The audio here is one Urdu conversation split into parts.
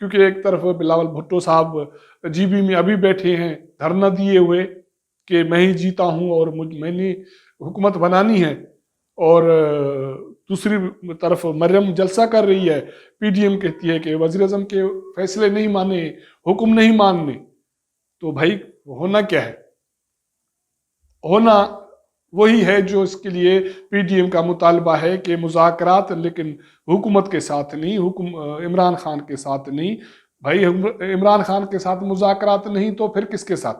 کیونکہ ایک طرف بلاول بھٹو صاحب جی بی میں ابھی بیٹھے ہیں دھرنا دیے ہوئے کہ میں ہی جیتا ہوں اور میں نے حکومت بنانی ہے، اور دوسری طرف مریم جلسہ کر رہی ہے، پی ڈی ایم کہتی ہے کہ وزیر اعظم کے فیصلے نہیں مانے، حکم نہیں ماننے. تو بھائی ہونا کیا ہے؟ ہونا وہی ہے جو اس کے لیے پی ڈی ایم کا مطالبہ ہے کہ مذاکرات، لیکن حکومت کے ساتھ نہیں، عمران خان کے ساتھ نہیں. بھائی عمران خان کے ساتھ مذاکرات نہیں تو پھر کس کے ساتھ؟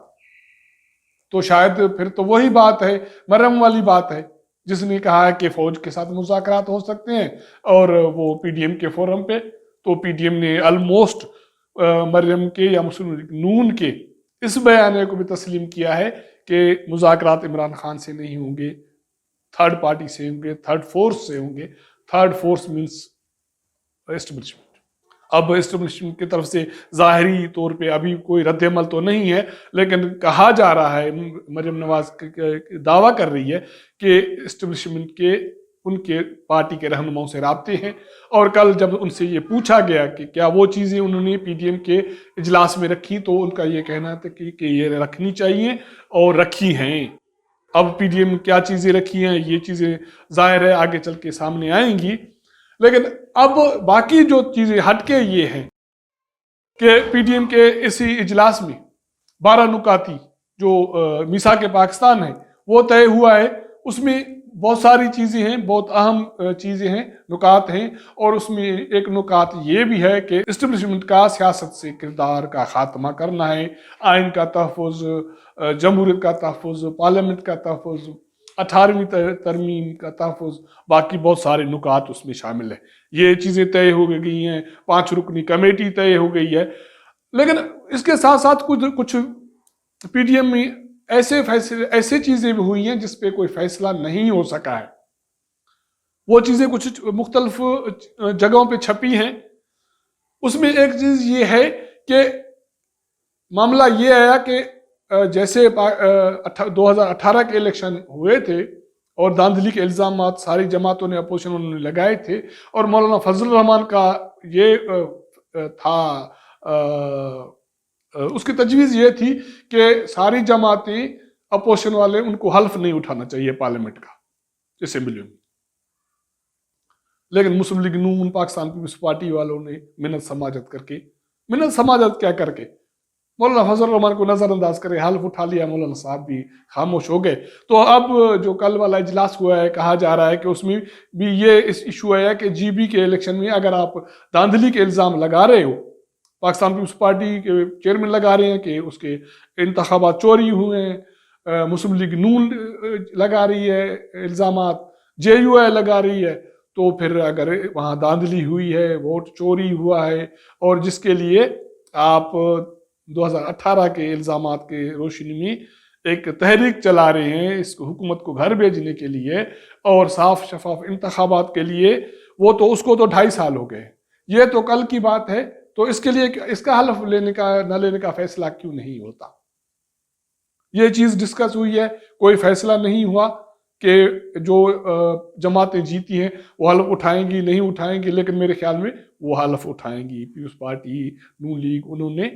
تو شاید پھر تو وہی بات ہے، مریم والی بات ہے، جس نے کہا ہے کہ فوج کے ساتھ مذاکرات ہو سکتے ہیں، اور وہ پی ڈی ایم کے فورم پہ تو پی ڈی ایم نے آلموسٹ مریم کے یا مسلم لیگ نون کے اس بیانے کو بھی تسلیم کیا ہے کہ مذاکرات عمران خان سے نہیں ہوں گے، تھرڈ پارٹی سے ہوں گے، تھرڈ فورس سے ہوں گے. Third force means establishment. اب اسٹیبلشمنٹ کی طرف سے ظاہری طور پہ ابھی کوئی رد عمل تو نہیں ہے، لیکن کہا جا رہا ہے، مریم نواز دعویٰ کر رہی ہے کہ اسٹیبلشمنٹ کے ان کے پارٹی کے رہنماؤں سے رابطے ہیں. اور کل جب ان سے یہ پوچھا گیا کہ کیا وہ چیزیں انہوں نے پی ڈی ایم کے اجلاس میں رکھی، تو ان کا یہ کہنا تھا کہ یہ رکھنی چاہیے اور رکھی ہیں. اب پی ڈی ایم کیا چیزیں رکھی ہیں یہ چیزیں ظاہر ہے آگے چل کے سامنے آئیں گی. لیکن اب باقی جو چیزیں ہٹ کے یہ ہیں کہ پی ڈی ایم کے اسی اجلاس میں 12 نکاتی جو میثاق پاکستان ہے وہ طے ہوا ہے. اس میں بہت ساری چیزیں ہیں، بہت اہم چیزیں ہیں، نکات ہیں، اور اس میں ایک نکات یہ بھی ہے کہ اسٹیبلشمنٹ کا سیاست سے کردار کا خاتمہ کرنا ہے، آئین کا تحفظ، جمہوریت کا تحفظ، پارلیمنٹ کا تحفظ، 18ویں ترمیم کا تحفظ، باقی بہت سارے نکات اس میں شامل ہیں. یہ چیزیں طے ہو گئی ہیں، 5 رکنی کمیٹی طے ہو گئی ہے. لیکن اس کے ساتھ ساتھ کچھ پی ڈی ایم میں ایسے چیزیں بھی ہوئی ہیں جس پہ کوئی فیصلہ نہیں ہو سکا ہے. وہ چیزیں کچھ مختلف جگہوں پہ چھپی ہیں. اس میں ایک چیز یہ ہے کہ معاملہ یہ آیا کہ جیسے 2018 کے الیکشن ہوئے تھے اور دھاندلی کے الزامات ساری جماعتوں نے اپوزیشن انہوں نے لگائے تھے، اور مولانا فضل الرحمان کا یہ تھا، اس کی تجویز یہ تھی کہ ساری جماعتیں اپوزیشن والے ان کو حلف نہیں اٹھانا چاہیے پارلیمنٹ کا اسمبلی میں. لیکن مسلم لیگ نون، پاکستان پیپلز پارٹی والوں نے منت سماجت کیا کر کے مولانا فضل الرحمان کو نظر انداز کرے حلف اٹھا لیا. مولانا صاحب بھی خاموش ہو گئے. تو اب جو کل والا اجلاس ہوا ہے، کہا جا رہا ہے کہ اس میں بھی یہ ایشو ہے کہ جی بی کے الیکشن میں اگر آپ دھاندلی کے الزام لگا رہے ہو، پاکستان پیپلز پارٹی کے چیئرمین لگا رہے ہیں کہ اس کے انتخابات چوری ہوئے ہیں، مسلم لیگ نون لگا رہی ہے الزامات، جے یو اے لگا رہی ہے، تو پھر اگر وہاں دھاندلی ہوئی ہے، ووٹ چوری ہوا ہے، اور جس کے لیے آپ 2018 کے الزامات کے روشنی میں ایک تحریک چلا رہے ہیں اس حکومت کو گھر بھیجنے کے لیے اور صاف شفاف انتخابات کے لیے، وہ تو اس کو تو 2.5 سال ہو گئے. یہ تو کل کی بات ہے. تو اس کے لیے اس کا حلف نہ لینے کا فیصلہ کیوں نہیں ہوتا؟ یہ چیز ڈسکس ہوئی ہے، کوئی فیصلہ نہیں ہوا کہ جو جماعتیں جیتی ہیں وہ حلف اٹھائیں گی نہیں اٹھائیں گی. لیکن میرے خیال میں وہ حلف اٹھائیں گی. پیپلز پارٹی، نون لیگ، انہوں نے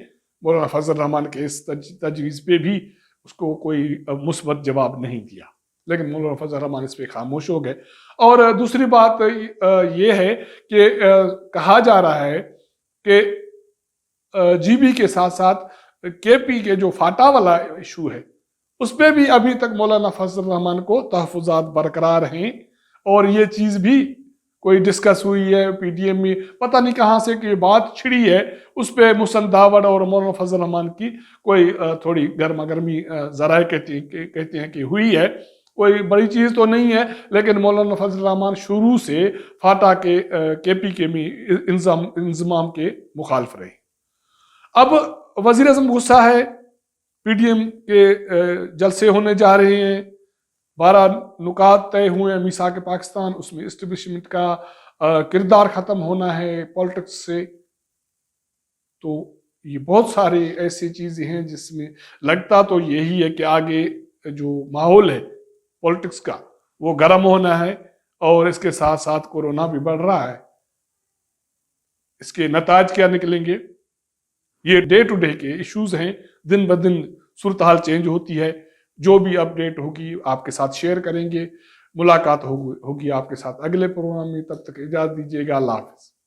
مولانا فضل الرحمان کے اس تجویز پہ بھی اس کو کوئی مثبت جواب نہیں دیا. لیکن مولانا فضل الرحمان اس پہ خاموش ہو گئے. اور دوسری بات یہ ہے کہ کہا جا رہا ہے کہ جی بی کے ساتھ ساتھ کے پی کے جو فاٹا والا ایشو ہے اس پہ بھی ابھی تک مولانا فضل الرحمان کو تحفظات برقرار ہیں. اور یہ چیز بھی کوئی ڈسکس ہوئی ہے پی ڈی ایم میں، پتہ نہیں کہاں سے کہ بات چھڑی ہے، اس پہ محسن داوڑ اور مولانا فضل الرحمان کی کوئی تھوڑی گرما گرمی ذرائع کہتے ہیں کہ ہوئی ہے. کوئی بڑی چیز تو نہیں ہے، لیکن مولانا فضل الرحمان شروع سے فاٹا کے پی کے میں انضمام کے مخالف رہے. اب وزیر اعظم غصہ ہے، پی ڈی ایم کے جلسے ہونے جا رہے ہیں، 12 نکات طے ہوئے ہیں میثاق پاکستان، اس میں اسٹیبلشمنٹ کا کردار ختم ہونا ہے پالیٹکس سے. تو یہ بہت سارے ایسی چیزیں ہیں جس میں لگتا تو یہی ہے کہ آگے جو ماحول ہے پالیٹکس کا وہ گرم ہونا ہے، اور اس کے ساتھ ساتھ کورونا بھی بڑھ رہا ہے. اس کے نتائج کیا نکلیں گے؟ یہ ڈے ٹو ڈے کے ایشوز ہیں، دن بدن صورتحال چینج ہوتی ہے. جو بھی اپڈیٹ ہوگی آپ کے ساتھ شیئر کریں گے. ملاقات ہوگی آپ کے ساتھ اگلے پروگرام میں. تب تک اجازت دیجیے گا. اللہ حافظ.